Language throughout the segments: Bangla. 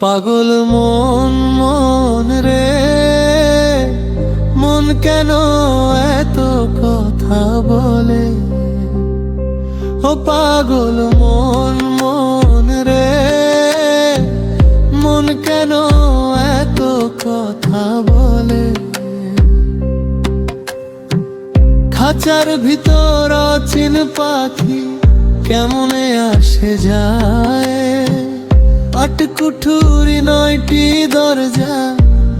পাগল মন মন রে, মন কেন এত কথা বলে? ও পাগল মন মন রে, মন কেন এত কথা বলে? খাঁচার ভিতর অচিন পাখি কেমনে আসে যায়, আটকুঠুরি 9টি দরজা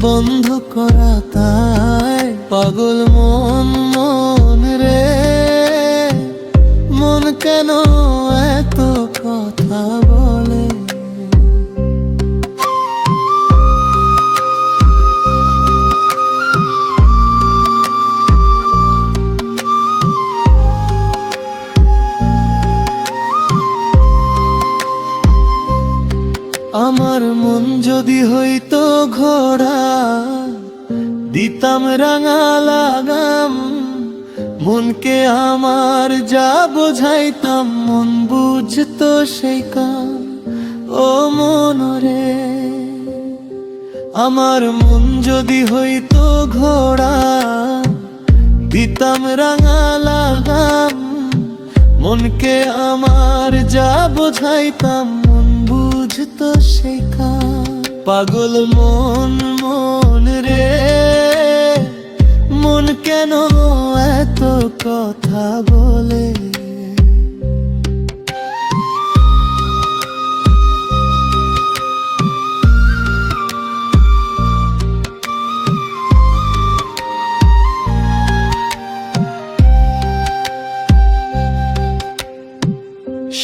বন্ধ করা তাই। পাগল মন মন রে, মন কেন এত কথা বলে? আমার মন যদি হইতো ঘোড়া, দিতাম রাঙা লাগাম। মনকে আমার যা বোঝাইতাম, মন বুঝতো সেই কাম। ও মন রে, আমার মন যদি হইতো ঘোড়া, দিতাম রাঙা লাগাম। মনকে আমার যা বোঝাইতাম, মন বুঝতো সেই কাম। পাগল মন মন রে, মন কেন এত কথা বলে?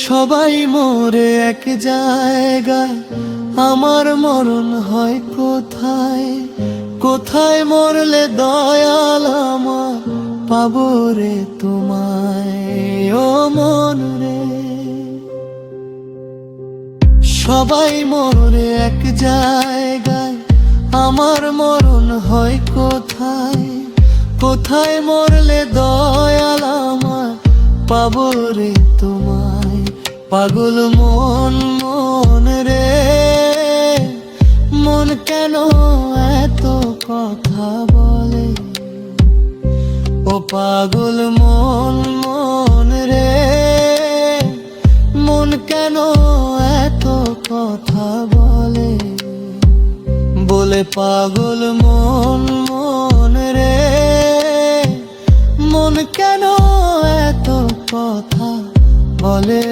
সবাই মরে এক জায়গায়, আমার মরণ হয় কোথায়? কোথায় মরলে দয়াল আমার পাবো রে তোমায়? ও মন রে, সবাই মরে এক জায়গায়, আমার মরণ হয় কোথায়? কোথায় মরলে দয়াল আমার পাবো রে তোমায়? পাগল মন মন রে, মন কেন এত কথা বলে? ও পাগল মন মন রে, মন কেন এত কথা বলে? বলে পাগল মন মন রে, মন কেন এত কথা বলে?